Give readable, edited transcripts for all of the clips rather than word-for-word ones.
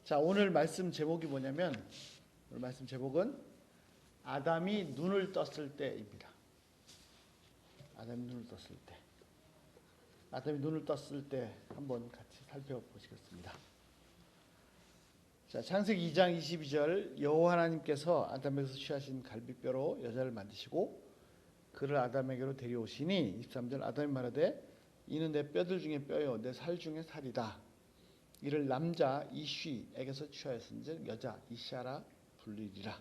자, 오늘 말씀 제목이 뭐냐면, 오늘 말씀 제목은 아담이 눈을 떴을 때입니다. 아담이 눈을 떴을 때. 아담이 눈을 떴을 때 한번 같이 살펴보시겠습니다. 자, 창세기 2장 22절, 여호와 하나님께서 아담에게서 취하신 갈비뼈로 여자를 만드시고 그를 아담에게로 데려오시니, 23절, 아담이 말하되 이는 내 뼈들 중에 뼈요 내 살 중에 살이다. 이를 남자 이쉬에게서 취하였은즉 여자 이샤라 불리리라.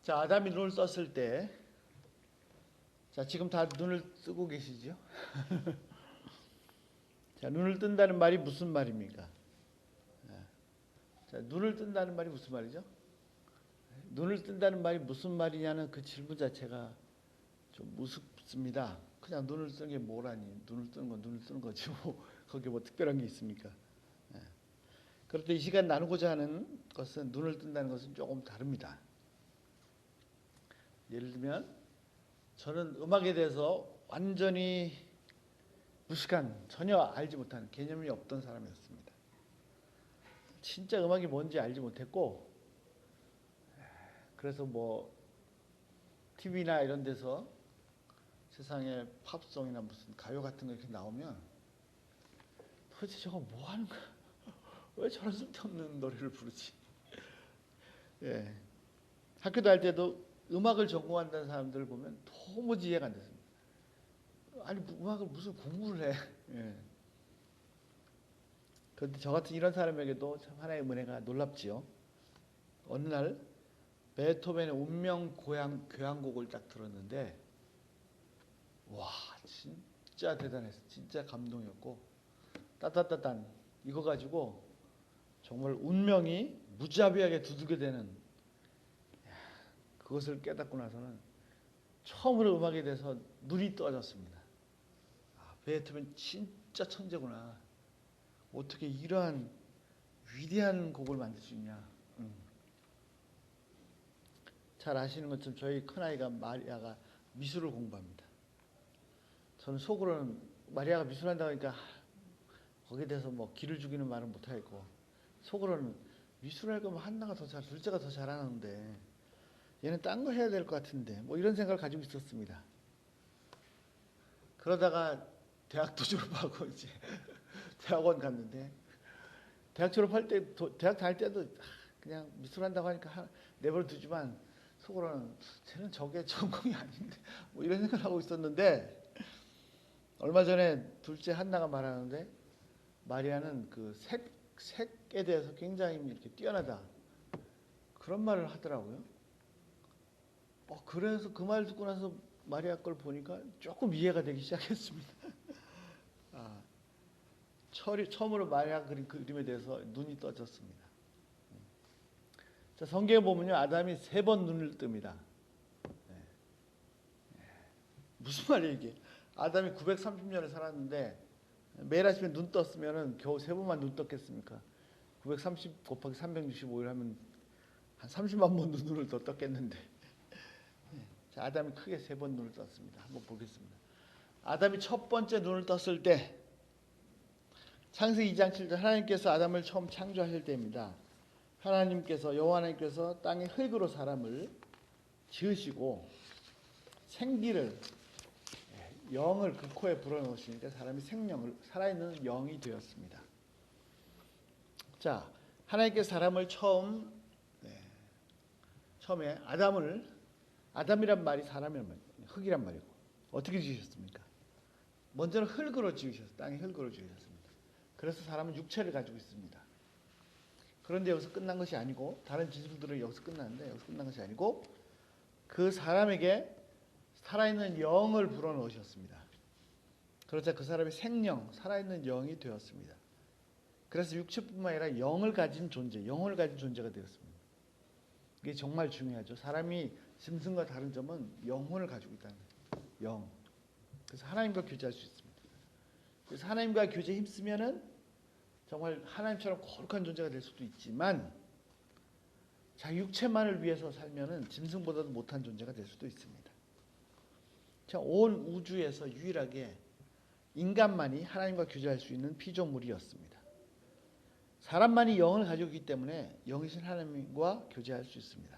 자, 아담이 눈을 떴을 때, 자, 지금 다 눈을 뜨고 계시죠? 자, 눈을 뜬다는 말이 무슨 말입니까? 자, 눈을 뜬다는 말이 무슨 말이죠? 눈을 뜬다는 말이 무슨 말이냐는 그 질문 자체가 좀 우습습니다. 그냥 눈을 뜨는 게 뭐라니? 눈을 뜨는 건 눈을 뜨는 거지 뭐 거기에 뭐 특별한 게 있습니까? 그런데 이 시간 나누고자 하는 것은, 눈을 뜬다는 것은 조금 다릅니다. 예를 들면 저는 음악에 대해서 완전히 무식한, 전혀 알지 못하는, 개념이 없던 사람이었습니다. 진짜 음악이 뭔지 알지 못했고, 그래서 뭐 TV나 이런 데서 세상에 팝송이나 무슨 가요 같은 거 이렇게 나오면 도대체 저거 뭐 하는 거야? 왜 저런 쓸데없는 노래를 부르지? 예. 학교 다닐 때도 음악을 전공한다는 사람들을 보면 도무지 이해가 안 됐습니다. 아니, 음악을 무슨 공부를 해? 예. 그런데 저 같은 이런 사람에게도 참 하나의 은혜가 놀랍지요. 어느 날 베토벤의 운명 교향곡을 딱 들었는데, 와, 진짜 대단했어. 진짜 감동이었고, 따따따딴 이거 가지고 정말 운명이 무자비하게 두들겨 대는, 그것을 깨닫고 나서는 처음으로 음악에 대해서 눈이 떠졌습니다. 아, 베토벤 진짜 천재구나. 어떻게 이러한 위대한 곡을 만들 수 있냐. 잘 아시는 것처럼 저희 큰아이가 마리아가 미술을 공부합니다. 저는 속으로는 마리아가 미술한다고 하니까 거기에 대해서 뭐 기를 죽이는 말은 못하겠고, 속으로는 미술할 거면 한나가 더 잘, 둘째가 더 잘하는데 얘는 딴 거 해야 될 것 같은데, 뭐 이런 생각을 가지고 있었습니다. 그러다가 대학도 졸업하고 이제 대학원 갔는데, 대학 졸업할 때, 대학 다닐 때도 그냥 미술한다고 하니까 내버려 두지만 속으로는 쟤는 저게 전공이 아닌데 뭐 이런 생각을 하고 있었는데, 얼마 전에 둘째 한나가 말하는데 마리아는 그 색에 대해서 굉장히 이렇게 뛰어나다, 그런 말을 하더라고요. 그래서 그 말 듣고 나서 마리아 걸 보니까 조금 이해가 되기 시작했습니다. 처음으로 마리아 그린 그림에 대해서 눈이 떠졌습니다. 자, 성경에 보면요, 아담이 3번 눈을 뜹니다. 무슨 말이에요 이게? 아담이 930년을 살았는데 매일 아침에 눈 떴으면 겨우 3번만 눈 떴겠습니까? 930 곱하기 365일 하면 한 30만 번 눈을 더 떴겠는데. 자, 아담이 크게 3번 눈을 떴습니다. 한번 보겠습니다. 아담이 첫 번째 눈을 떴을 때, 창세기 2장 7절, 하나님께서 아담을 처음 창조하실 때입니다. 하나님께서, 여호와 하나님께서 땅의 흙으로 사람을 지으시고 생기를, 영을 그 코에 불어넣으시니까 사람이 생명을, 살아있는 영이 되었습니다. 자, 하나님께서 사람을 처음에 아담이란 말이 사람이란 말이에요. 흙이란 말이고, 어떻게 지으셨습니까? 먼저는 흙으로 지으셨어요. 땅의 흙으로 지으셨습니다. 그래서 사람은 육체를 가지고 있습니다. 그런데 여기서 끝난 것이 아니고, 다른 기술들은 여기서 끝났는데 여기서 끝난 것이 아니고, 그 사람에게 살아있는 영을 불어넣으셨습니다. 그러자 그 사람이 생명, 살아있는 영이 되었습니다. 그래서 육체뿐만 아니라 영을 가진 존재, 영혼을 가진 존재가 되었습니다. 이게 정말 중요하죠. 사람이 짐승과 다른 점은 영혼을 가지고 있다는 거예요. 영. 그래서 하나님과 교제할 수 있습니다. 그래서 하나님과 교제에 힘쓰면은 정말 하나님처럼 거룩한 존재가 될 수도 있지만, 자기 육체만을 위해서 살면은 짐승보다도 못한 존재가 될 수도 있습니다. 자, 온 우주에서 유일하게 인간만이 하나님과 교제할 수 있는 피조물이었습니다. 사람만이 영을 가지고 있기 때문에 영이신 하나님과 교제할 수 있습니다.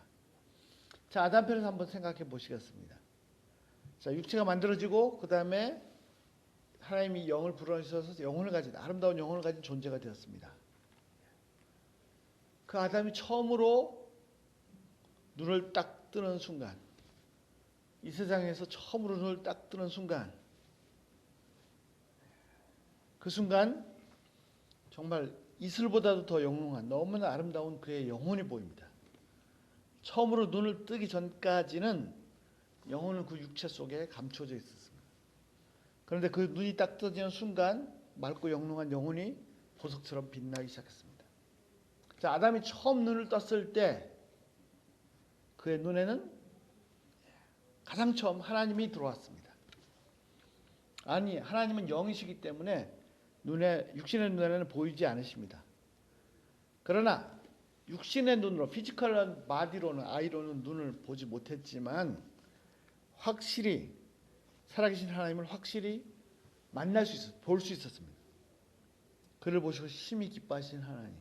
자, 아담편에서 한번 생각해 보시겠습니다. 자, 육체가 만들어지고 그 다음에 하나님이 영을 불어넣으셔서 영혼을 가진, 아름다운 영혼을 가진 존재가 되었습니다. 그 아담이 처음으로 눈을 딱 뜨는 순간, 이 세상에서 처음으로 눈을 딱 뜨는 순간, 그 순간 정말 이슬보다도 더 영롱한 너무나 아름다운 그의 영혼이 보입니다. 처음으로 눈을 뜨기 전까지는 영혼은 그 육체 속에 감춰져 있었습니다. 그런데 그 눈이 딱 떠지는 순간 맑고 영롱한 영혼이 보석처럼 빛나기 시작했습니다. 자, 아담이 처음 눈을 떴을 때 그의 눈에는 가장 처음 하나님이 들어왔습니다. 아니, 하나님은 영이시기 때문에 육신의 눈에는 보이지 않으십니다. 그러나 육신의 눈으로, 피지컬한 바디로는, 아이로는 눈을 보지 못했지만 확실히 살아계신 하나님을 확실히 만날 수 있었, 볼 수 있었습니다. 그를 보시고 심히 기뻐하신 하나님.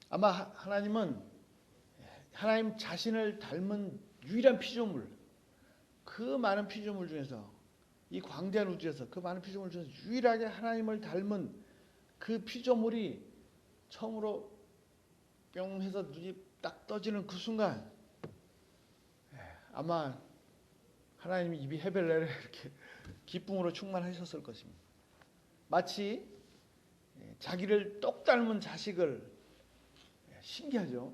아마 하나님은 하나님 자신을 닮은 유일한 피조물, 그 많은 피조물 중에서, 이 광대한 우주에서 그 많은 피조물 중에서 유일하게 하나님을 닮은 그 피조물이 처음으로 뿅 해서 눈이 딱 떠지는 그 순간 아마 하나님이 입이 해벨레를 이렇게 기쁨으로 충만하셨을 것입니다. 마치 자기를 똑 닮은 자식을, 신기하죠?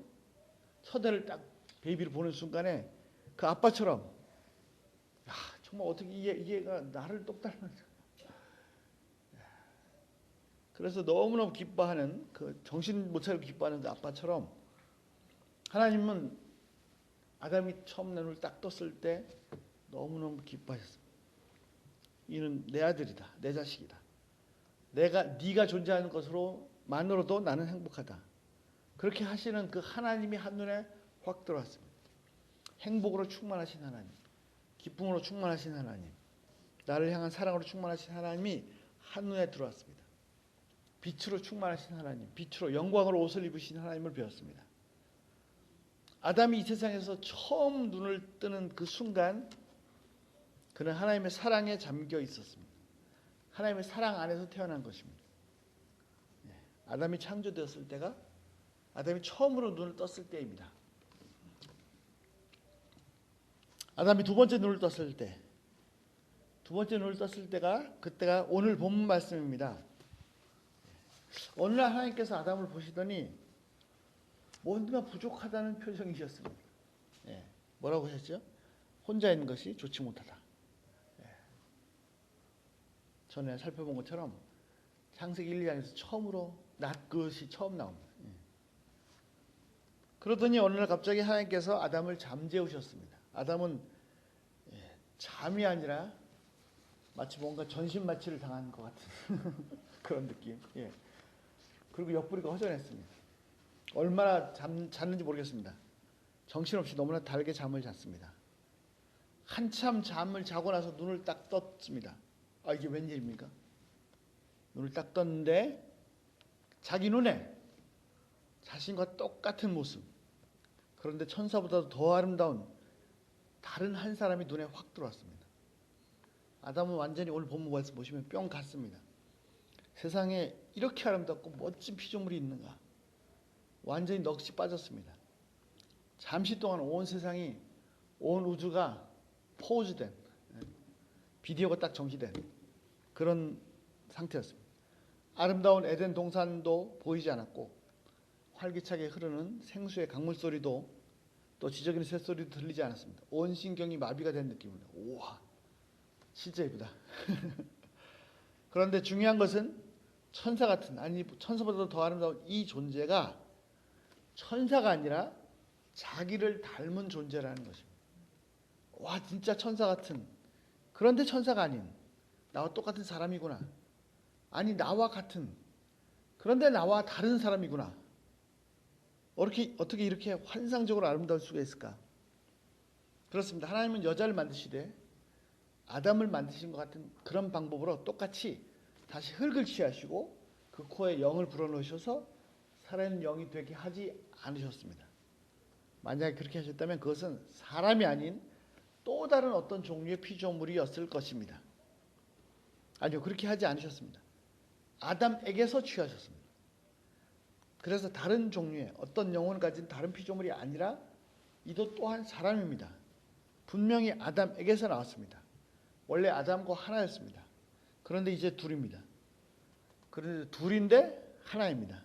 첫애를 딱 베이비를 보는 순간에 그 아빠처럼, 야, 정말 어떻게 이게가 나를 똑 닮은, 그래서 너무너무 기뻐하는, 그 정신 못 차리고 기뻐하는 그 아빠처럼 하나님은 아담이 처음 눈을 딱 떴을 때 너무너무 기뻐하셨습니다. 이는 내 아들이다, 내 자식이다. 네가 존재하는 것으로만으로도 나는 행복하다. 그렇게 하시는 그 하나님이 한눈에 확 들어왔습니다. 행복으로 충만하신 하나님, 기쁨으로 충만하신 하나님, 나를 향한 사랑으로 충만하신 하나님이 한눈에 들어왔습니다. 빛으로 충만하신 하나님, 빛으로 영광으로 옷을 입으신 하나님을 배웠습니다. 아담이 이 세상에서 처음 눈을 뜨는 그 순간 그는 하나님의 사랑에 잠겨 있었습니다. 하나님의 사랑 안에서 태어난 것입니다. 아담이 창조되었을 때가 아담이 처음으로 눈을 떴을 때입니다. 아담이 두 번째 눈을 떴을 때, 그때가 오늘 본문 말씀입니다. 어느 날 하나님께서 아담을 보시더니 뭔가 부족하다는 표정이셨습니다. 뭐라고 하셨죠? 혼자 있는 것이 좋지 못하다. 전에 살펴본 것처럼 창세기 1, 2장에서 처음으로 그것이 처음 나옵니다. 그러더니 어느 날 갑자기 하나님께서 아담을 잠재우셨습니다. 아담은 잠이 아니라 마치 뭔가 전신마취를 당한 것 같은 그런 느낌. 그리고 옆구리가 허전했습니다. 얼마나 잤는지 모르겠습니다. 정신없이 너무나 다르게 잠을 잤습니다. 한참 잠을 자고 나서 눈을 딱 떴습니다. 이게 웬일입니까? 눈을 딱 떴는데 자기 눈에 자신과 똑같은 모습, 그런데 천사보다도 더 아름다운 다른 한 사람이 눈에 확 들어왔습니다. 아담은 완전히 오늘 본문 말씀 보시면 뿅 갔습니다. 세상에 이렇게 아름답고 멋진 피조물이 있는가? 완전히 넋이 빠졌습니다. 잠시 동안 온 세상이, 온 우주가 포즈된, 비디오가 딱 정지된 그런 상태였습니다. 아름다운 에덴 동산도 보이지 않았고 활기차게 흐르는 생수의 강물 소리도 또 지저귀는 새소리도 들리지 않았습니다. 온 신경이 마비가 된 느낌입니다. 우와, 진짜 예쁘다. 그런데 중요한 것은 천사 같은, 아니 천사보다 더 아름다운 이 존재가 천사가 아니라 자기를 닮은 존재라는 것입니다. 와, 진짜 천사 같은, 그런데 천사가 아닌 나와 똑같은 사람이구나. 아니, 나와 같은, 그런데 나와 다른 사람이구나. 어떻게 이렇게 환상적으로 아름다울 수가 있을까? 그렇습니다. 하나님은 여자를 만드시되 아담을 만드신 것 같은 그런 방법으로 똑같이 다시 흙을 취하시고 그 코에 영을 불어넣으셔서 살아있는 영이 되게 하지 않으셨습니다. 만약에 그렇게 하셨다면 그것은 사람이 아닌 또 다른 어떤 종류의 피조물이었을 것입니다. 아니요, 그렇게 하지 않으셨습니다. 아담에게서 취하셨습니다. 그래서 다른 종류의 어떤 영혼을 가진 다른 피조물이 아니라 이도 또한 사람입니다. 분명히 아담에게서 나왔습니다. 원래 아담과 하나였습니다. 그런데 이제 둘입니다. 그런데 둘인데 하나입니다.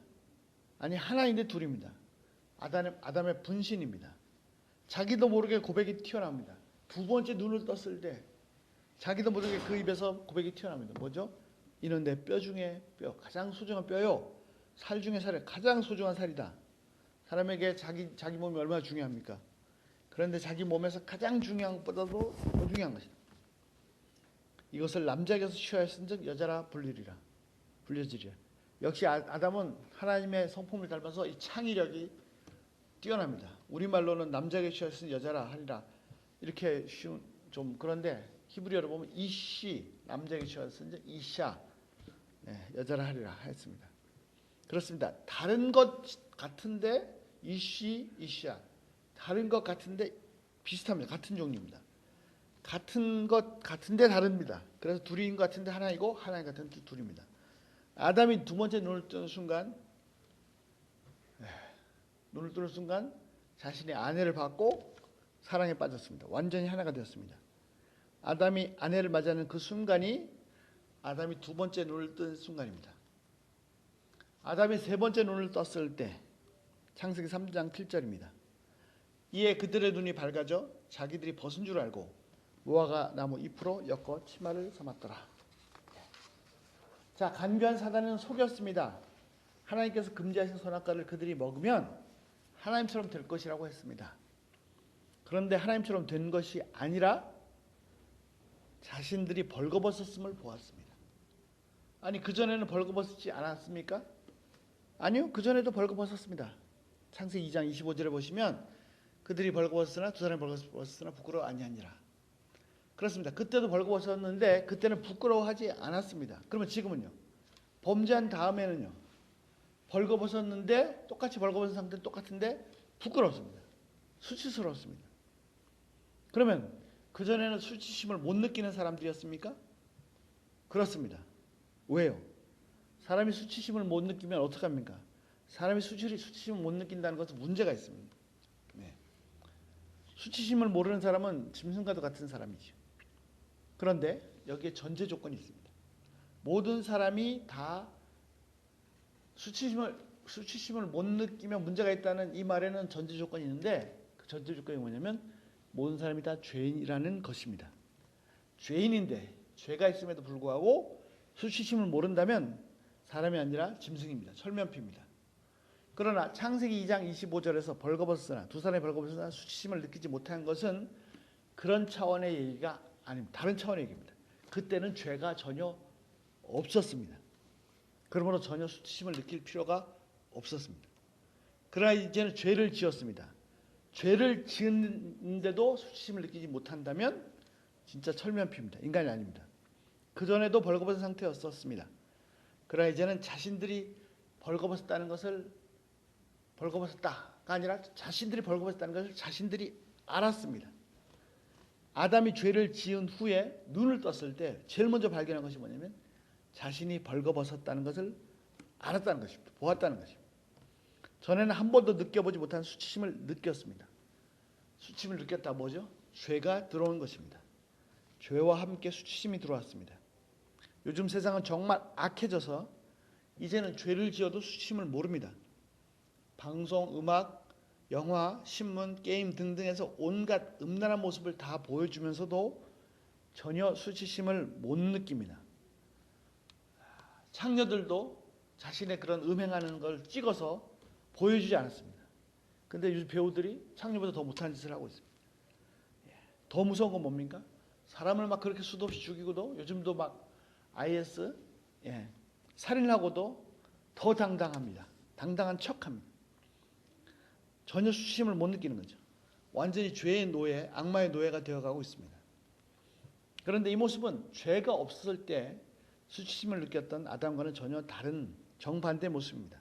아니, 하나인데 둘입니다. 아담의 분신입니다. 자기도 모르게 고백이 튀어나옵니다. 두 번째 눈을 떴을 때 자기도 모르게 그 입에서 고백이 튀어나옵니다. 뭐죠? 이는 내 뼈 중에 뼈, 가장 소중한 뼈요. 살 중에 살이 가장 소중한 살이다. 사람에게 자기 몸이 얼마나 중요합니까? 그런데 자기 몸에서 가장 중요한 것보다도 더 중요한 것이다. 이것을 남자에게서 취하였은즉 여자라 불려지리라. 역시 아담은 하나님의 성품을 닮아서 이 창의력이 뛰어납니다. 우리말로는 남자에게 취하였으니 여자라 하리라. 이렇게 쉬운 좀 그런데 히브리어로 보면 이시 남자에게 취하였으니 이샤 여자라 하리라 했습니다. 그렇습니다. 다른 것 같은데 이시 이샤 다른 것 같은데 비슷합니다. 같은 종류입니다. 같은 것 같은데 다릅니다. 그래서 둘인 것 같은데 하나이고 하나인 것 같은데 둘입니다. 아담이 두 번째 눈을 뜨는 순간 자신의 아내를 받고 사랑에 빠졌습니다. 완전히 하나가 되었습니다. 아담이 아내를 맞이하는 그 순간이 아담이 두 번째 눈을 뜬 순간입니다. 아담이 세 번째 눈을 떴을 때 창세기 3장 7절입니다. 이에 그들의 눈이 밝아져 자기들이 벗은 줄 알고 무화과 나무 잎으로 엮어 치마를 삼았더라. 자, 간교한 사단은 속였습니다. 하나님께서 금지하신 선악과를 그들이 먹으면 하나님처럼 될 것이라고 했습니다. 그런데 하나님처럼 된 것이 아니라 자신들이 벌거벗었음을 보았습니다. 아니, 그전에는 벌거벗지 않았습니까? 아니요, 그전에도 벌거벗었습니다. 창세기 2장 25절에 보시면 그들이 벌거벗었으나 두 사람이 벌거벗었으나 부끄러워 아니하니라. 그렇습니다. 그때도 벌거벗었는데 그때는 부끄러워하지 않았습니다. 그러면 지금은요? 범죄한 다음에는요? 벌거벗었는데 똑같이 벌거벗은 상태는 똑같은데 부끄럽습니다. 수치스러웠습니다. 그러면 그전에는 수치심을 못 느끼는 사람들이었습니까? 그렇습니다. 왜요? 사람이 수치심을 못 느끼면 어떡합니까? 사람이 수치심을 못 느낀다는 것은 문제가 있습니다. 수치심을 모르는 사람은 짐승과도 같은 사람이죠. 그런데 여기에 전제 조건이 있습니다. 모든 사람이 다 수치심을 못 느끼면 문제가 있다는 이 말에는 전제 조건이 있는데 그 전제 조건이 뭐냐면 모든 사람이 다 죄인이라는 것입니다. 죄인인데 죄가 있음에도 불구하고 수치심을 모른다면 사람이 아니라 짐승입니다. 철면피입니다. 그러나 창세기 2장 25절에서 벌거벗으나 두 사람이 벌거벗으나 수치심을 느끼지 못한 것은 그런 차원의 얘기가 아닙니다. 다른 차원의 얘기입니다. 그때는 죄가 전혀 없었습니다. 그러므로 전혀 수치심을 느낄 필요가 없었습니다. 그러나 이제는 죄를 지었습니다. 죄를 지었는데도 수치심을 느끼지 못한다면 진짜 철면피입니다. 인간이 아닙니다. 그전에도 벌거벗은 상태였었습니다. 그러나 이제는 자신들이 벌거벗었다는 것을 벌거벗었다가 아니라 자신들이 벌거벗었다는 것을 자신들이 알았습니다. 아담이 죄를 지은 후에 눈을 떴을 때 제일 먼저 발견한 것이 뭐냐면 자신이 벌거벗었다는 것을 알았다는 것입니다. 보았다는 것입니다. 전에는 한 번도 느껴보지 못한 수치심을 느꼈습니다. 수치심을 느꼈다 뭐죠? 죄가 들어온 것입니다. 죄와 함께 수치심이 들어왔습니다. 요즘 세상은 정말 악해져서 이제는 죄를 지어도 수치심을 모릅니다. 방송, 음악, 영화, 신문, 게임 등등에서 온갖 음란한 모습을 다 보여주면서도 전혀 수치심을 못 느낍니다. 창녀들도 자신의 그런 음행하는 걸 찍어서 보여주지 않았습니다. 근데 요즘 배우들이 창녀보다 더 못한 짓을 하고 있습니다. 더 무서운 건 뭡니까? 사람을 막 그렇게 수도 없이 죽이고도 요즘도 막 IS 살인하고도 더 당당합니다. 당당한 척합니다. 전혀 수치심을 못 느끼는 거죠. 완전히 죄의 노예, 악마의 노예가 되어가고 있습니다. 그런데 이 모습은 죄가 없을 때 수치심을 느꼈던 아담과는 전혀 다른 정반대 모습입니다.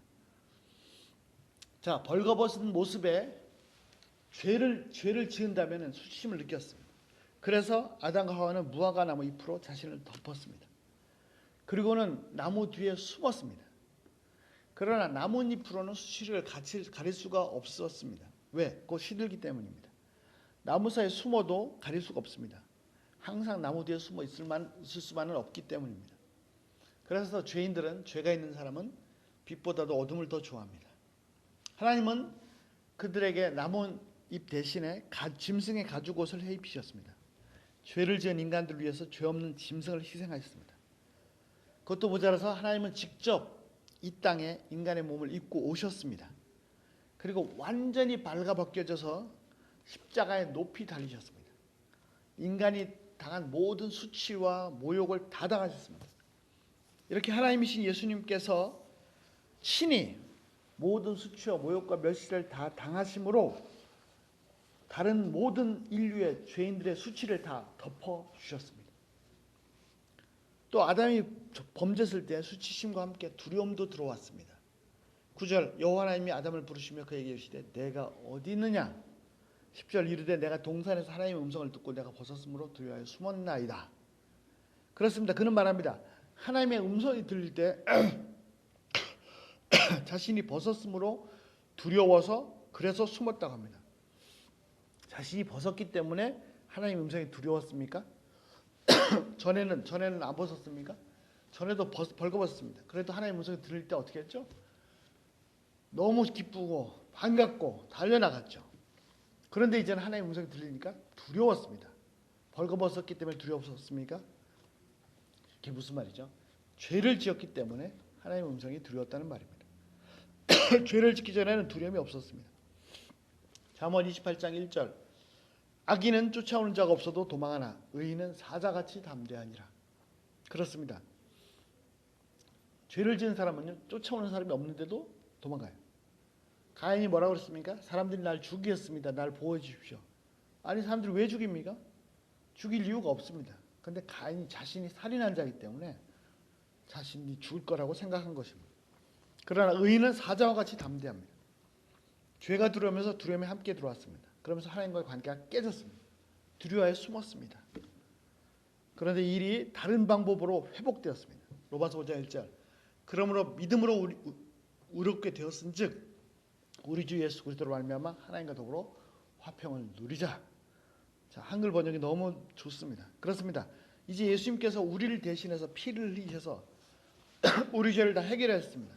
자, 벌거벗은 모습에 죄를 지은다면 수치심을 느꼈습니다. 그래서 아담과 하와는 무화과 나무 잎으로 자신을 덮었습니다. 그리고는 나무 뒤에 숨었습니다. 그러나 나뭇잎으로는 수치를 가릴 수가 없었습니다. 왜? 그 시들기 때문입니다. 나무 사이에 숨어도 가릴 수가 없습니다. 항상 나무 뒤에 숨어 있을 수만은 없기 때문입니다. 그래서 죄인들은, 죄가 있는 사람은 빛보다도 어둠을 더 좋아합니다. 하나님은 그들에게 나뭇잎 대신에 짐승의 가죽옷을 해 입히셨습니다. 죄를 지은 인간들을 위해서 죄 없는 짐승을 희생하셨습니다. 그것도 모자라서 하나님은 직접 이 땅에 인간의 몸을 입고 오셨습니다. 그리고 완전히 발가벗겨져서 십자가에 높이 달리셨습니다. 인간이 당한 모든 수치와 모욕을 다 당하셨습니다. 이렇게 하나님이신 예수님께서 친히 모든 수치와 모욕과 멸시를 다 당하심으로 다른 모든 인류의 죄인들의 수치를 다 덮어주셨습니다. 또 아담이 범죄했을 때 수치심과 함께 두려움도 들어왔습니다. 9절 여호와 하나님이 아담을 부르시며 그에게 이르시되 내가 어디 있느냐. 10절 이르되 내가 동산에서 하나님의 음성을 듣고 내가 벗었으므로 두려워하여 숨었나이다. 그렇습니다. 그는 말합니다. 하나님의 음성이 들릴 때 자신이 벗었으므로 두려워서 그래서 숨었다고 합니다. 자신이 벗었기 때문에 하나님의 음성이 두려웠습니까? 전에는 안 벗었습니까? 전에도 벌거벗었습니다. 그래도 하나님의 음성이 들릴 때 어떻게 했죠? 너무 기쁘고 반갑고 달려나갔죠. 그런데 이제는 하나님의 음성이 들리니까 두려웠습니다. 벌거벗었기 때문에 두려웠습니까? 이게 무슨 말이죠? 죄를 지었기 때문에 하나님의 음성이 두려웠다는 말입니다. 죄를 짓기 전에는 두려움이 없었습니다. 잠언 28장 1절 악인은 쫓아오는 자가 없어도 도망하나 의인은 사자같이 담대하니라. 그렇습니다. 죄를 지은 사람은요, 쫓아오는 사람이 없는데도 도망가요. 가인이 뭐라고 그랬습니까? 사람들이 날 죽이겠습니다. 날 보호해 주십시오. 아니, 사람들이 왜 죽입니까? 죽일 이유가 없습니다. 그런데 가인이 자신이 살인한 자이기 때문에 자신이 죽을 거라고 생각한 것입니다. 그러나 의인은 사자와 같이 담대합니다. 죄가 들어오면서 두려움이 함께 들어왔습니다. 그러면서 하나님과의 관계가 깨졌습니다. 두려워해 숨었습니다. 그런데 이 일이 다른 방법으로 회복되었습니다. 로마서 5장 1절 그러므로 믿음으로 의롭게 되었은즉 우리 주 예수 그리스도로 말미암아 하나님과 더불어 화평을 누리자. 자, 한글 번역이 너무 좋습니다. 그렇습니다. 이제 예수님께서 우리를 대신해서 피를 흘리셔서 우리 죄를 다 해결했습니다.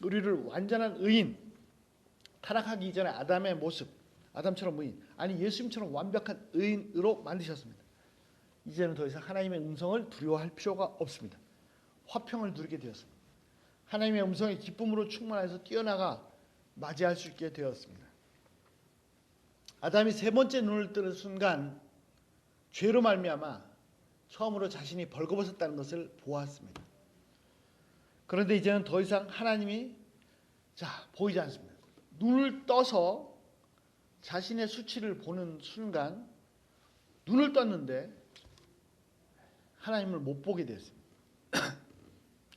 우리를 완전한 의인, 타락하기 이전에 아담의 모습, 아담처럼 의인, 아니 예수님처럼 완벽한 의인으로 만드셨습니다. 이제는 더 이상 하나님의 음성을 두려워할 필요가 없습니다. 화평을 누리게 되었습니다. 하나님의 음성이 기쁨으로 충만해서 뛰어나가 맞이할 수 있게 되었습니다. 아담이 세 번째 눈을 뜨는 순간 죄로 말미암아 처음으로 자신이 벌거벗었다는 것을 보았습니다. 그런데 이제는 더 이상 하나님이 보이지 않습니다. 눈을 떠서 자신의 수치를 보는 순간 눈을 떴는데 하나님을 못 보게 됐습니다.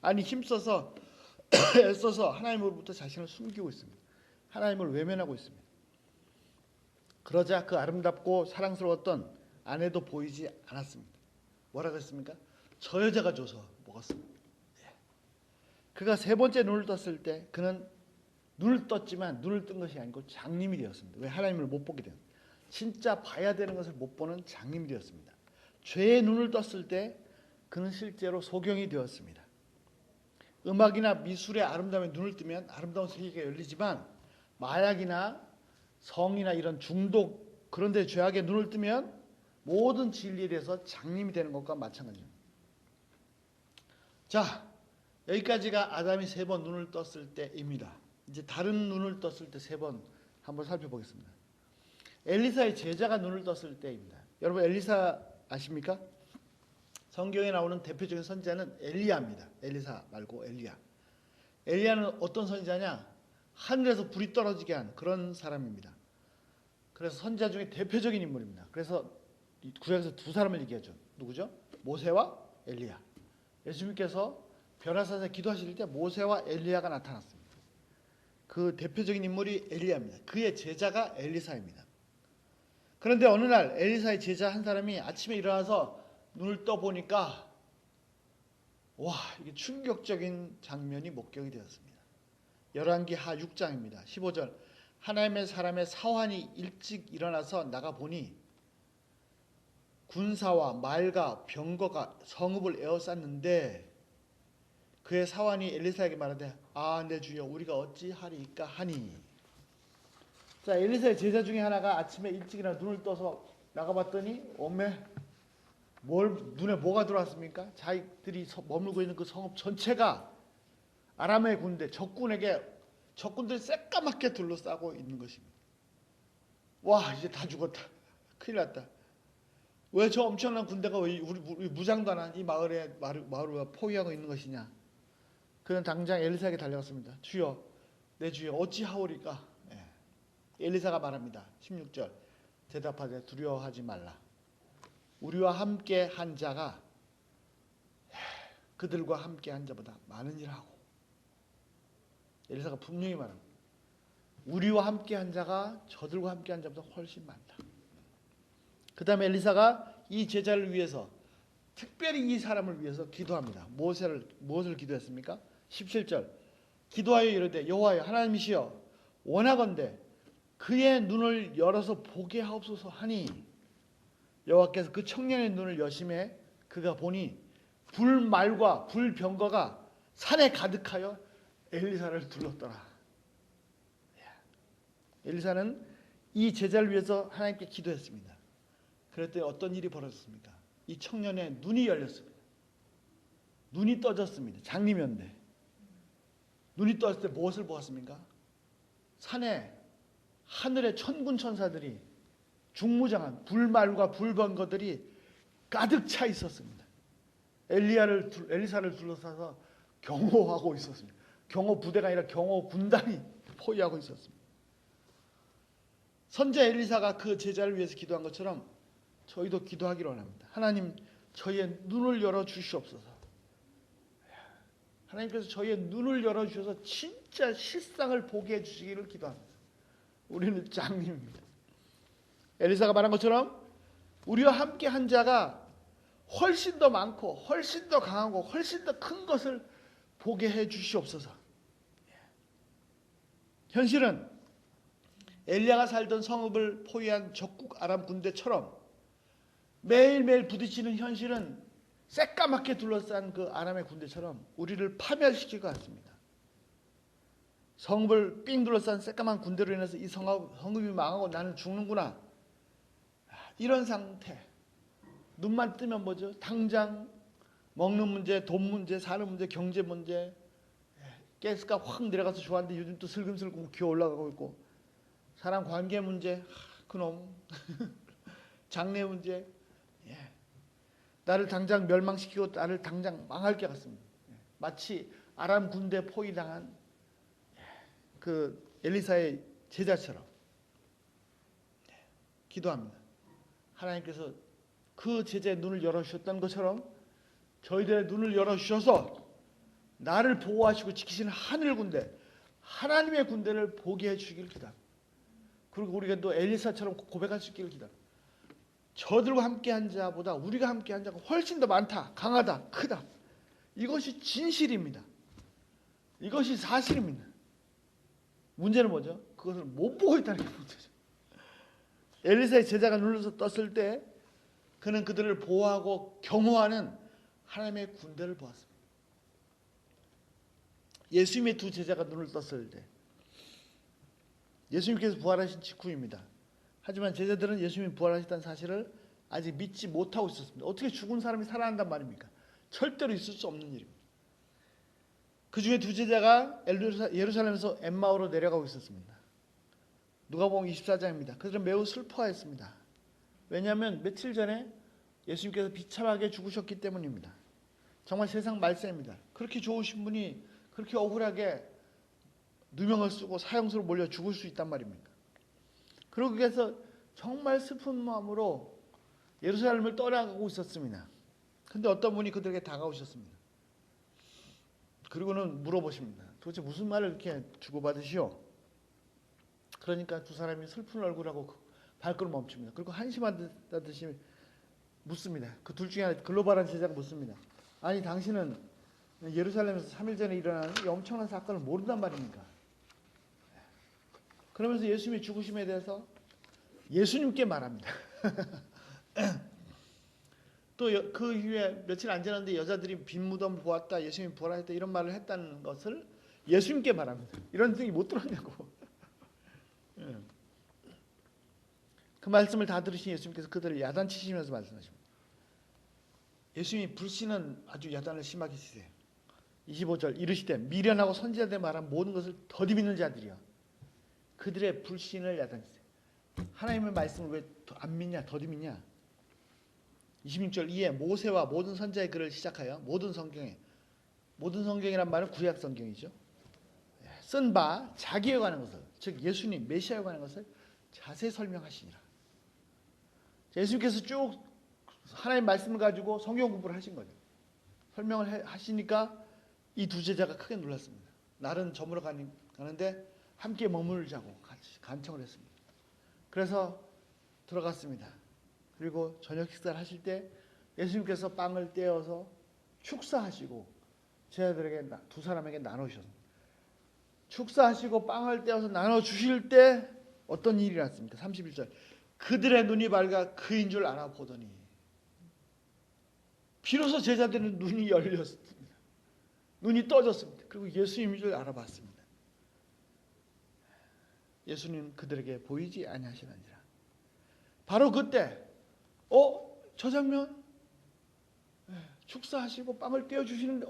아니 힘써서 애써서 하나님으로부터 자신을 숨기고 있습니다. 하나님을 외면하고 있습니다. 그러자 그 아름답고 사랑스러웠던 아내도 보이지 않았습니다. 뭐라고 했습니까? 저 여자가 줘서 먹었습니다. 그가 세 번째 눈을 떴을 때 그는 눈을 떴지만 눈을 뜬 것이 아니고 장님이 되었습니다. 왜? 하나님을 못 보게 되었습니다. 진짜 봐야 되는 것을 못 보는 장님이 되었습니다. 죄의 눈을 떴을 때 그는 실제로 소경이 되었습니다. 음악이나 미술의 아름다움에 눈을 뜨면 아름다운 세계가 열리지만 마약이나 성이나 이런 중독 그런 데 죄악에 눈을 뜨면 모든 진리에 대해서 장님이 되는 것과 마찬가지입니다. 자, 여기까지가 아담이 세 번 눈을 떴을 때입니다. 이제 다른 눈을 떴을 때 세 번 한번 살펴보겠습니다. 엘리사의 제자가 눈을 떴을 때입니다. 여러분 엘리사 아십니까? 성경에 나오는 대표적인 선지자는 엘리야입니다. 엘리사 말고 엘리야. 엘리야는 어떤 선지자냐? 하늘에서 불이 떨어지게 한 그런 사람입니다. 그래서 선지자 중에 대표적인 인물입니다. 그래서 구약에서 두 사람을 얘기하죠. 누구죠? 모세와 엘리야. 예수님께서 변화사에 기도하실 때 모세와 엘리야가 나타났습니다. 그 대표적인 인물이 엘리야입니다. 그의 제자가 엘리사입니다. 그런데 어느 날 엘리사의 제자 한 사람이 아침에 일어나서 눈을 떠보니까 와, 이게 충격적인 장면이 목격이 되었습니다. 열왕기하 6장입니다. 15절. 하나님의 사람의 사환이 일찍 일어나서 나가보니 군사와 말과 병거가 성읍을 에워쌌는데 그의 사환이 엘리사에게 말하되 내 주여 우리가 어찌하리이까 하니. 자, 엘리사의 제자 중에 하나가 아침에 일찍 일어나 눈을 떠서 나가봤더니 눈에 뭐가 들어왔습니까? 자기들이 머물고 있는 그 성읍 전체가 아람의 군대 적군들이 새까맣게 둘러싸고 있는 것입니다. 와, 이제 다 죽었다. 큰일 났다. 왜 저 엄청난 군대가 우리 무장도 안 한 이 마을을 포위하고 있는 것이냐. 그는 당장 엘리사에게 달려갔습니다. 주여, 내 주여 어찌하오리까. 엘리사가 말합니다. 16절. 대답하되 두려워하지 말라. 우리와 함께 한 자가 그들과 함께 한 자보다 많은 일을 하고. 엘리사가 분명히 말합니다. 우리와 함께 한 자가 저들과 함께 한 자보다 훨씬 많다. 그 다음에 엘리사가 이 제자를 위해서 특별히 이 사람을 위해서 기도합니다. 무엇을 기도했습니까? 17절. 기도하여 이르되 여호와여 하나님이시여 원하건대 그의 눈을 열어서 보게 하옵소서 하니 여호와께서 그 청년의 눈을 여심해 그가 보니 불말과 불병거가 산에 가득하여 엘리사를 둘렀더라. 엘리사는 이 제자를 위해서 하나님께 기도했습니다. 그랬더니 어떤 일이 벌어졌습니까? 이 청년의 눈이 열렸습니다. 눈이 떠졌습니다. 장님이었는데 눈이 떠졌을 때 무엇을 보았습니까? 산에 하늘의 천군 천사들이 중무장한 불말과 불병거들이 가득 차 있었습니다. 엘리사를 둘러싸서 경호하고 있었습니다. 경호 부대가 아니라 경호 군단이 포위하고 있었습니다. 선제 엘리사가 그 제자를 위해서 기도한 것처럼 저희도 기도하기를 원합니다. 하나님, 저희의 눈을 열어 주시옵소서. 하나님께서 저희의 눈을 열어 주셔서 진짜 실상을 보게 해주시기를 기도합니다. 우리는 장님입니다. 엘리사가 말한 것처럼 우리와 함께 한 자가 훨씬 더 많고 훨씬 더 강하고 훨씬 더 큰 것을 보게 해 주시옵소서. 현실은 엘리야가 살던 성읍을 포위한 적국 아람 군대처럼 매일매일 부딪히는 현실은 새까맣게 둘러싼 그 아람의 군대처럼 우리를 파멸시킬 것 같습니다. 성읍을 삥 둘러싼 새까만 군대로 인해서 이 성읍이 망하고 나는 죽는구나. 이런 상태. 눈만 뜨면 뭐죠? 당장 먹는 문제, 돈 문제, 사는 문제, 경제 문제, 가스값 확 내려가서 좋았는데 요즘 또 슬금슬금 기어 올라가고 있고, 사람 관계 문제, 그놈 장래 문제, 나를 당장 멸망시키고 나를 당장 망할 것 같습니다. 마치 아람 군대 포위당한 그 엘리사의 제자처럼 기도합니다. 하나님께서 그 제자의 눈을 열어주셨던 것처럼 저희들의 눈을 열어주셔서 나를 보호하시고 지키시는 하늘 군대, 하나님의 군대를 보게 해주시기를 기도합니다. 그리고 우리가 또 엘리사처럼 고백할 수 있기를 기도합니다. 저들과 함께한 자보다 우리가 함께한 자가 훨씬 더 많다, 강하다, 크다. 이것이 진실입니다. 이것이 사실입니다. 문제는 뭐죠? 그것을 못 보고 있다는 게 문제죠. 엘리사의 제자가 눈을 떴을 때 그는 그들을 보호하고 경호하는 하나님의 군대를 보았습니다. 예수님의 두 제자가 눈을 떴을 때 예수님께서 부활하신 직후입니다. 하지만 제자들은 예수님이 부활하셨다는 사실을 아직 믿지 못하고 있었습니다. 어떻게 죽은 사람이 살아난단 말입니까? 절대로 있을 수 없는 일입니다. 그 중에 두 제자가 예루살렘에서 엠마오로 내려가고 있었습니다. 누가복음 24장입니다. 그들은 매우 슬퍼했습니다. 왜냐하면 며칠 전에 예수님께서 비참하게 죽으셨기 때문입니다. 정말 세상 말세입니다. 그렇게 좋으신 분이 그렇게 억울하게 누명을 쓰고 사형수로 몰려 죽을 수 있단 말입니까? 그러기 위해서 정말 슬픈 마음으로 예루살렘을 떠나가고 있었습니다. 근데 어떤 분이 그들에게 다가오셨습니다. 그리고는 물어보십니다. 도대체 무슨 말을 이렇게 주고받으시오? 그러니까 두 사람이 슬픈 얼굴하고 발걸음 멈춥니다. 그리고 한심하듯이 묻습니다. 그 둘 중에 하나 글로벌한 제자가 묻습니다. 아니 당신은 예루살렘에서 3일 전에 일어난 이 엄청난 사건을 모른단 말입니까? 그러면서 예수님의 죽으심에 대해서 예수님께 말합니다. 또 그 이후에 며칠 안 지났는데 여자들이 빈 무덤을 보았다, 예수님이 부활했다 이런 말을 했다는 것을 예수님께 말합니다. 이런 얘기 못 들었냐고. 그 말씀을 다 들으신 예수님께서 그들을 야단치시면서 말씀하십니다. 예수님이 불신은 아주 야단을 심하게 치세요. 25절 이르시되 미련하고 선지자들의 말한 모든 것을 더디 믿는 자들이여 그들의 불신을 야단치세요. 하나님의 말씀을 왜 안 믿냐, 더디 믿냐? 26절 이에 모세와 모든 선지자의 글을 시작하여 모든 성경이란 말은 구약 성경이죠. 쓴 바 자기에 관한 것을, 즉 예수님 메시아에 관한 것을 자세히 설명하시니라. 예수님께서 쭉 하나님 말씀을 가지고 성경 공부를 하신 거죠. 설명을 하시니까 이 두 제자가 크게 놀랐습니다. 날은 저물어 가는데 함께 머물자고 같이 간청을 했습니다. 그래서 들어갔습니다. 그리고 저녁 식사를 하실 때 예수님께서 빵을 떼어서 축사하시고 제자들에게 두 사람에게 나누셨습니다. 축사하시고 빵을 떼어서 나눠주실 때 어떤 일이 났습니까? 31절 그들의 눈이 밝아 그인 줄 알아보더니 비로소 제자들은 눈이 열렸습니다. 눈이 떠졌습니다. 그리고 예수님인 줄 알아봤습니다. 예수님 그들에게 보이지 아니하시느니라. 바로 그때 저 장면 축사하시고 빵을 떼어주시는데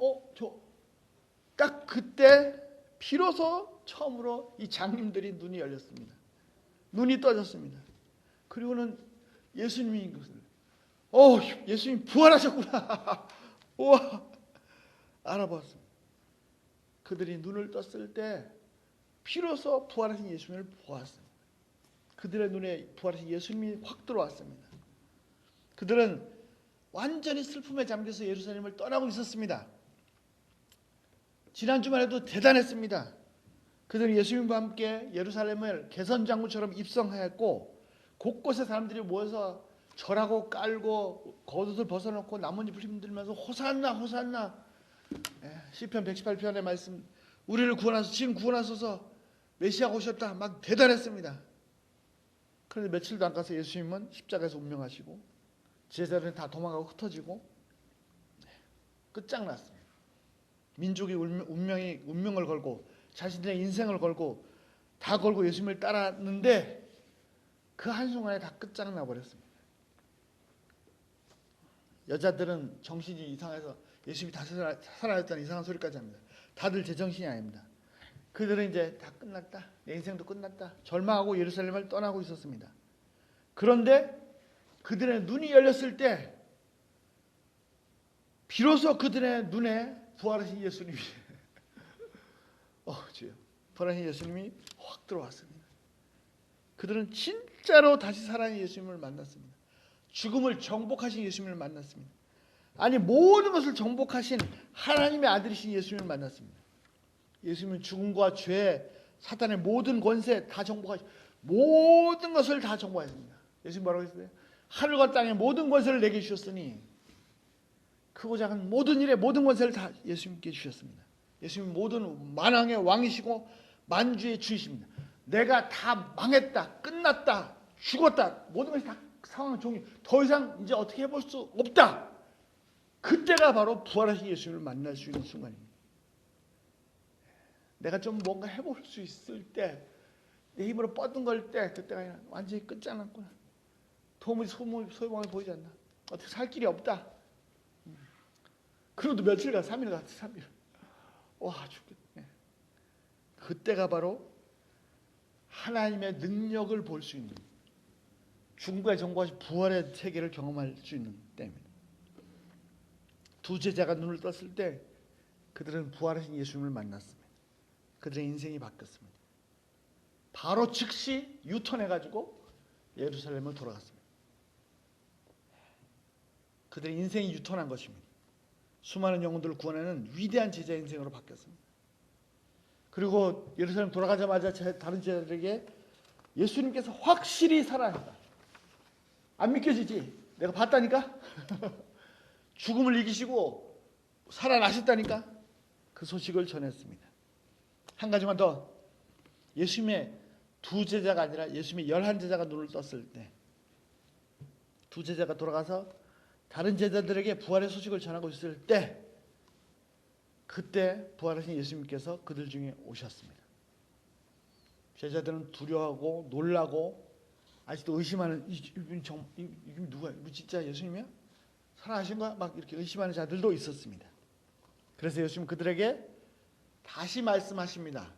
딱 그때 비로소 처음으로 이 장님들이 눈이 열렸습니다. 눈이 떠졌습니다. 그리고는 예수님이 이것을 예수님 부활하셨구나. 우와 알아봤습니다. 그들이 눈을 떴을 때 비로소 부활하신 예수님을 보았습니다. 그들의 눈에 부활하신 예수님이 확 들어왔습니다. 그들은 완전히 슬픔에 잠겨서 예루살렘을 떠나고 있었습니다. 지난 주말에도 대단했습니다. 그들은 예수님과 함께 예루살렘을 개선장구처럼 입성하였고 곳곳에 사람들이 모여서 절하고 깔고 겉옷을 벗어놓고 나뭇잎을 힘들면서 호산나 호산나 시편 118편의 말씀 우리를 구원하소서 지금 구원하소서 메시아가 오셨다 막 대단했습니다. 그런데 며칠도 안 가서 예수님은 십자가에서 운명하시고 제자들은 다 도망가고 흩어지고 끝장났습니다. 민족이 운명을 걸고 자신들의 인생을 걸고 다 걸고 예수님을 따랐는데 그 한순간에 다 끝장나 버렸습니다. 여자들은 정신이 이상해서 예수님이 다시 살아났다는 이상한 소리까지 합니다. 다들 제정신이 아닙니다. 그들은 이제 다 끝났다. 내 인생도 끝났다. 절망하고 예루살렘을 떠나고 있었습니다. 그런데 그들의 눈이 열렸을 때 비로소 그들의 눈에 부활하신 예수님이 주여 부활하신 예수님이 확 들어왔습니다. 그들은 진짜로 다시 살아난 예수님을 만났습니다. 죽음을 정복하신 예수님을 만났습니다. 아니 모든 것을 정복하신 하나님의 아들이신 예수님을 만났습니다. 예수님은 죽음과 죄, 사탄의 모든 권세 다 정복하시고 모든 것을 다 정복하십니다. 예수님 뭐라고 했어요? 하늘과 땅의 모든 권세를 내게 주셨으니 크고 작은 모든 일의 모든 권세를 다 예수님께 주셨습니다. 예수님 모든 만왕의 왕이시고 만주의 주이십니다. 내가 다 망했다, 끝났다, 죽었다, 모든 것이 다 상황 종료, 더 이상 이제 어떻게 해볼 수 없다. 그때가 바로 부활하신 예수님을 만날 수 있는 순간입니다. 내가 좀 뭔가 해볼 수 있을 때, 내 힘으로 뻗은 때, 그때가 완전히 끝장났구나. 도무지 소망이 보이지 않나. 어떻게 살 길이 없다. 그래도 며칠간 3일 갔지 3일. 와 죽겠네. 그때가 바로 하나님의 능력을 볼 수 있는 죽음과 정복하신 부활의 세계를 경험할 수 있는 때입니다. 두 제자가 눈을 떴을 때 그들은 부활하신 예수님을 만났습니다. 그들의 인생이 바뀌었습니다. 바로 즉시 유턴해가지고 예루살렘으로 돌아갔습니다. 그들의 인생이 유턴한 것입니다. 수많은 영혼들을 구원하는 위대한 제자 인생으로 바뀌었습니다. 그리고 예루살렘 돌아가자마자 다른 제자들에게 예수님께서 확실히 살아났다. 안 믿겨지지? 내가 봤다니까? 죽음을 이기시고 살아나셨다니까? 그 소식을 전했습니다. 한 가지만 더. 예수님의 두 제자가 아니라 예수님의 11제자가 눈을 떴을 때, 두 제자가 돌아가서 다른 제자들에게 부활의 소식을 전하고 있을 때, 그때 부활하신 예수님께서 그들 중에 오셨습니다. 제자들은 두려워하고 놀라고 아직도 의심하는, 이분이 누구야? 이분 진짜 예수님이야? 살아나신 거야? 막 이렇게 의심하는 자들도 있었습니다. 그래서 예수님 그들에게 다시 말씀하십니다.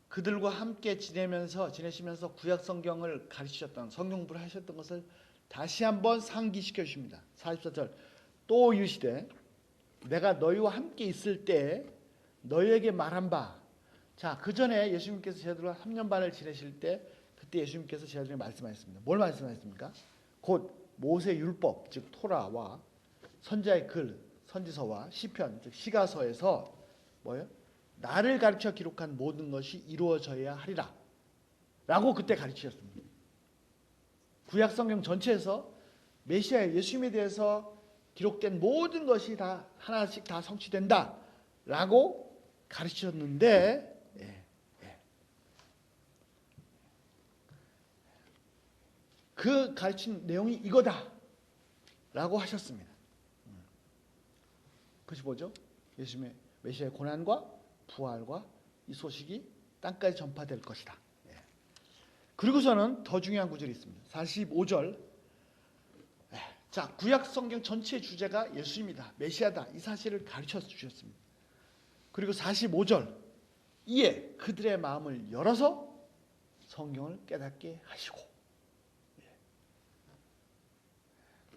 그들과 함께 지내시면서 구약 성경을 가르치셨던, 성경 공부를 하셨던 것을 다시 한번 상기시켜 주십니다. 44절. 또 이르시되 내가 너희와 함께 있을 때 너희에게 말한 바. 자, 그 전에 예수님께서 제자들과 3년 반을 지내실 때 그때 예수님께서 제자들에게 말씀하셨습니다. 뭘 말씀하셨습니까? 곧 모세 율법, 즉 토라와 선지자의 글, 선지서와 시편, 즉 시가서에서 뭐예요? 나를 가르쳐 기록한 모든 것이 이루어져야 하리라 라고 그때 가르치셨습니다. 구약 성경 전체에서 메시아 예수님에 대해서 기록된 모든 것이 다 하나씩 다 성취된다 라고 가르치셨는데, 그 가르친 내용이 이거다 라고 하셨습니다. 그것이 뭐죠? 예수님의 메시아의 고난과 부활과 이 소식이 땅까지 전파될 것이다. 그리고서는 더 중요한 구절이 있습니다. 45절. 자, 구약 성경 전체의 주제가 예수입니다. 메시아다. 이 사실을 가르쳐 주셨습니다. 그리고 45절. 이에 그들의 마음을 열어서 성경을 깨닫게 하시고,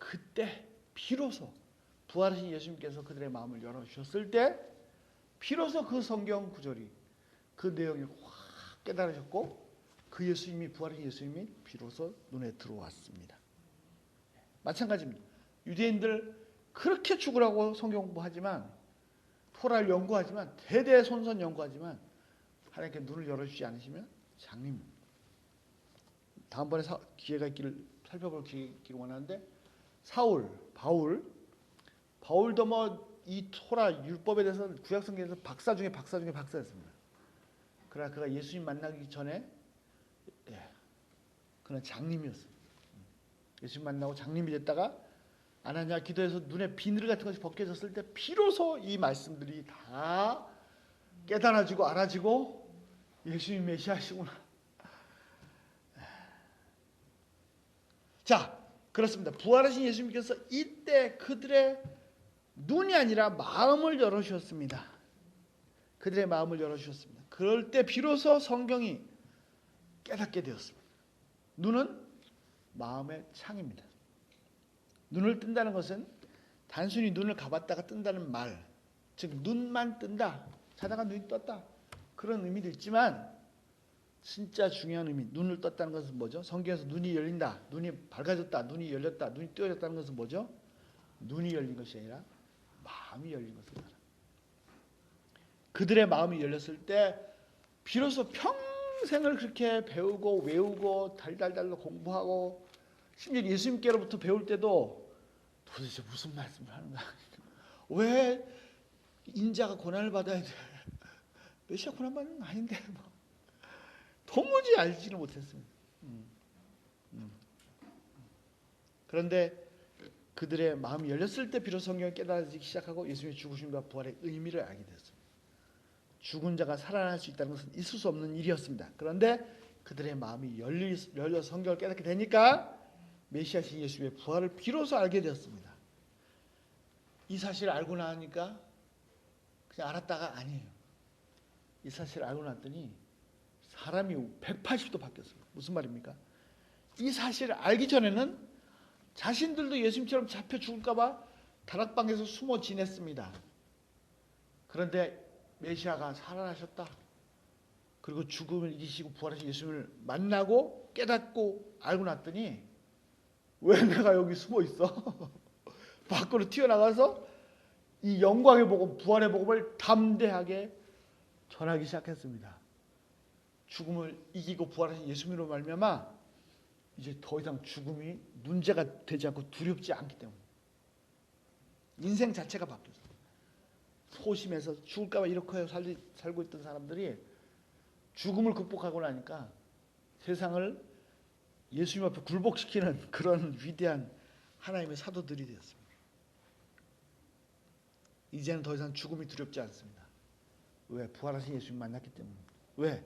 그때 비로소 부활하신 예수님께서 그들의 마음을 열어주셨을 때 비로소 그 성경 구절이, 그 내용이 확 깨달으셨고, 그 예수님이, 부활하신 예수님이 비로소 눈에 들어왔습니다. 마찬가지입니다. 유대인들 그렇게 죽으라고 성경 공부하지만, 토라를 연구하지만, 대대손손 연구하지만 하나님께 눈을 열어주지 않으시면 장님. 다음번에 기회가 있기를 살펴볼 기회가 있기를 원하는데, 사울, 바울도 뭐 이 토라 율법에 대해서 구약 성경에서 박사 중에 박사였습니다. 그러나 그가 예수님 만나기 전에 그는 장님이었어요. 예수님 만나고 장님이 됐다가 아나니아 기도해서 눈에 비늘 같은 것이 벗겨졌을 때 비로소 이 말씀들이 다 깨달아지고 알아지고 예수님 메시아시구나. 자, 그렇습니다. 부활하신 예수님께서 이때 그들의 눈이 아니라 마음을 열어주셨습니다. 그들의 마음을 열어주셨습니다. 그럴 때 비로소 성경이 깨닫게 되었습니다. 눈은 마음의 창입니다. 눈을 뜬다는 것은 단순히 눈을 감았다가 뜬다는 말, 즉 눈만 뜬다, 자다가 눈이 떴다, 그런 의미도 있지만 진짜 중요한 의미, 눈을 떴다는 것은 뭐죠? 성경에서 눈이 열린다, 눈이 밝아졌다, 눈이 열렸다, 눈이 뜨여졌다는 것은 뭐죠? 눈이 열린 것이 아니라 마음이 열린 것을 말합니다. 그들의 마음이 열렸을 때 비로소 평생을 그렇게 배우고 외우고 달달달로 공부하고, 심지어 예수님께로부터 배울 때도 도대체 무슨 말씀을 하는 거야? 왜 인자가 고난을 받아야 돼? 메시아 고난 받는 건 아닌데 뭐. 도무지 알지는 못했습니다. 그런데 그들의 마음이 열렸을 때 비로소 성경이 깨달아지기 시작하고 예수님의 죽으심과 부활의 의미를 알게 되었습니다. 죽은 자가 살아날 수 있다는 것은 있을 수 없는 일이었습니다. 그런데 그들의 마음이 열려 성경을 깨닫게 되니까 메시아신 예수의 부활을 비로소 알게 되었습니다. 이 사실을 알고 나니까 그냥 알았다가 아니에요. 이 사실을 알고 났더니 사람이 180도 바뀌었습니다. 무슨 말입니까? 이 사실을 알기 전에는 자신들도 예수님처럼 잡혀 죽을까 봐 다락방에서 숨어 지냈습니다. 그런데 메시아가 살아나셨다, 그리고 죽음을 이기시고 부활하신 예수님을 만나고 깨닫고 알고 났더니 왜 내가 여기 숨어 있어? 밖으로 튀어나가서 이 영광의 복음, 부활의 복음을 담대하게 전하기 시작했습니다. 죽음을 이기고 부활하신 예수님으로 말미암아 이제 더 이상 죽음이 문제가 되지 않고 두렵지 않기 때문에 인생 자체가 바뀌었어요. 소심해서 죽을까 봐 이렇게 살고 있던 사람들이 죽음을 극복하고 나니까 세상을 예수님 앞에 굴복시키는 그런 위대한 하나님의 사도들이 되었습니다. 이제는 더 이상 죽음이 두렵지 않습니다. 왜? 부활하신 예수님 만났기 때문에. 왜?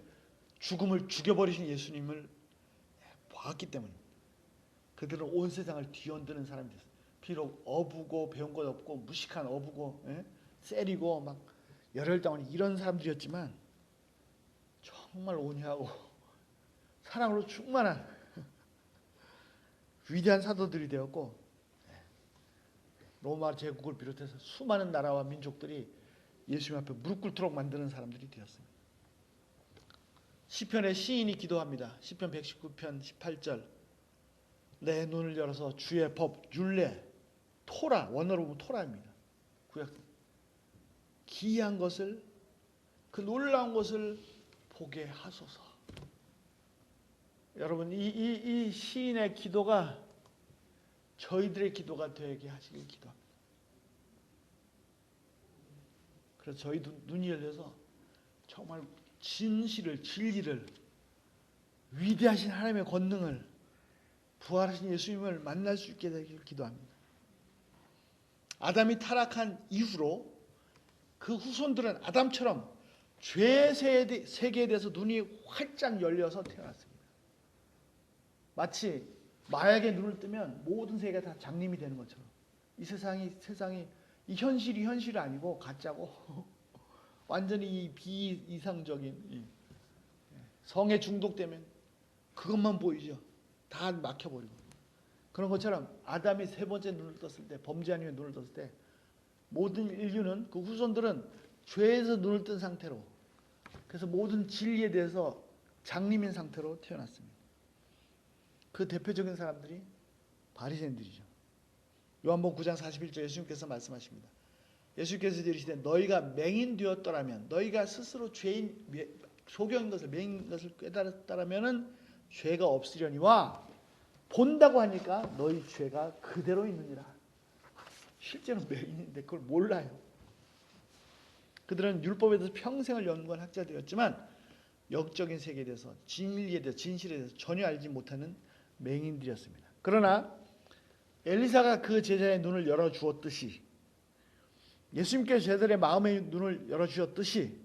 죽음을 죽여버리신 예수님을 봤기 때문에. 그들은 온 세상을 뒤흔드는 사람이 됐어요. 비록 어부고 배운 것 없고 무식한 어부고 세리고 막 열혈당하는 이런 사람들이었지만 정말 온유하고 사랑으로 충만한 위대한 사도들이 되었고 로마 제국을 비롯해서 수많은 나라와 민족들이 예수님 앞에 무릎 꿇도록 만드는 사람들이 되었습니다. 시편의 시인이 기도합니다. 시편 119편 18절 내 눈을 열어서 주의 법, 율례, 토라, 원어로 보면 토라입니다. 구약 기이한 것을 그 놀라운 것을 보게 하소서. 여러분 이 시인의 기도가 저희들의 기도가 되게 하시길 기도합니다. 그래서 저희 눈이 열려서 정말 진실을, 진리를, 위대하신 하나님의 권능을, 부활하신 예수님을 만날 수 있게 되길 기도합니다. 아담이 타락한 이후로 그 후손들은 아담처럼 죄의 세계에 대해서 눈이 활짝 열려서 태어났습니다. 마치 마약에 눈을 뜨면 모든 세계가 다 장님이 되는 것처럼 이 세상이 이 현실이 아니고 가짜고 완전히 이 비이상적인 성에 중독되면 그것만 보이죠. 다 막혀버리고. 그런 것처럼 아담이 세 번째 눈을 떴을 때, 범죄한 이후에 눈을 떴을 때 모든 인류는, 그 후손들은 죄에서 눈을 뜬 상태로, 그래서 모든 진리에 대해서 장님인 상태로 태어났습니다. 그 대표적인 사람들이 바리새인들이죠. 요한복음 9장 41절 예수님께서 말씀하십니다. 예수께서 이르시되 너희가 맹인 되었더라면, 너희가 스스로 죄인, 소경인 것을, 맹인 것을 깨달았더라면은 죄가 없으려니와 본다고 하니까 너희 죄가 그대로 있느니라. 실제로 맹인인데 그걸 몰라요. 그들은 율법에 대해서 평생을 연구한 학자들이었지만 영적인 세계에 대해서, 진리에 대해서, 진실에 대해서 전혀 알지 못하는 맹인들이었습니다. 그러나 엘리사가 그 제자의 눈을 열어주었듯이, 예수님께서 제자들의 마음의 눈을 열어주셨듯이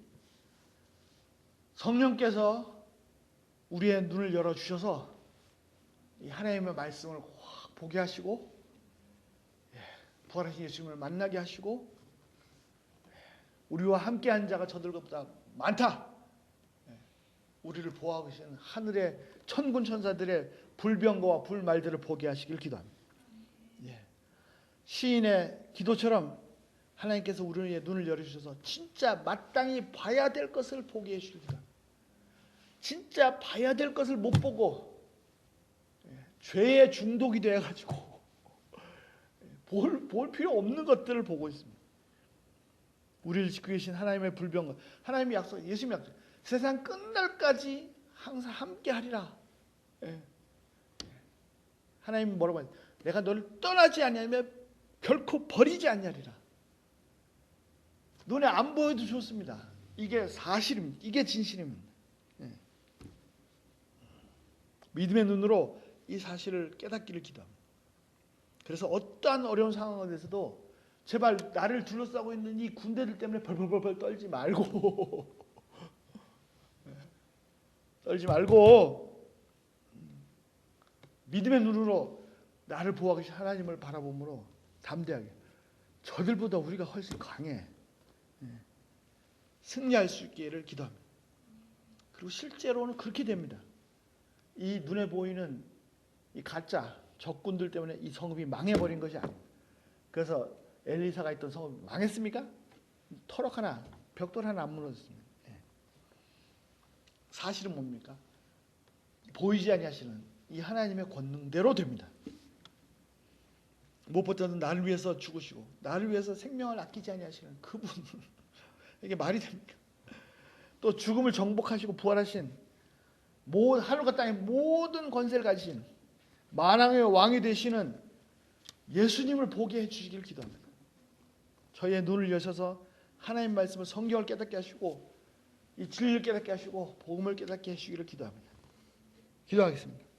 성령께서 우리의 눈을 열어주셔서 이 하나님의 말씀을 확 보게 하시고 부활하신 예수님을 만나게 하시고 우리와 함께한 자가 저들보다 많다. 우리를 보호하고 계시는 하늘의 천군 천사들의 불병거와 불말들을 보게 하시길 기도합니다. 시인의 기도처럼 하나님께서 우리의 눈을 열어주셔서 진짜 마땅히 봐야 될 것을 보게 해주길 기도합니다. 진짜 봐야 될 것을 못 보고 죄에 중독이 되어가지고 볼 필요 없는 것들을 보고 있습니다. 우리를 지키고 계신 하나님의 불병거, 하나님의 약속, 예수님의 약속, 세상 끝날까지 항상 함께 하리라. 하나님이 뭐라고 하냐? 내가 너를 떠나지 아니하며 결코 버리지 않냐리라. 눈에 안 보여도 좋습니다. 이게 사실입니다. 이게 진실입니다. 믿음의 눈으로 이 사실을 깨닫기를 기도합니다. 그래서 어떠한 어려운 상황에서도 제발 나를 둘러싸고 있는 이 군대들 때문에 벌벌벌 떨지 말고 믿음의 눈으로 나를 보호하고 계신 하나님을 바라보므로 담대하게, 저들보다 우리가 훨씬 강해, 승리할 수 있기를 기도합니다. 그리고 실제로는 그렇게 됩니다. 이 눈에 보이는 이 가짜 적군들 때문에 이 성읍이 망해버린 것이 아닙니다. 그래서 엘리사가 있던 성읍이 망했습니까? 터럭 하나, 벽돌 하나 안 무너졌습니다. 사실은 뭡니까? 보이지 아니하시는 이 하나님의 권능대로 됩니다. 무엇보다도 나를 위해서 죽으시고 나를 위해서 생명을 아끼지 아니하시는 그분, 이게 말이 됩니까? 또 죽음을 정복하시고 부활하신 하늘과 땅의 모든 권세를 가지신 만왕의 왕이 되시는 예수님을 보게 해주시길 기도합니다. 저희의 눈을 여셔서 하나님 말씀을, 성경을 깨닫게 하시고 이 진리를 깨닫게 하시고 복음을 깨닫게 하시기를 기도합니다. 기도하겠습니다.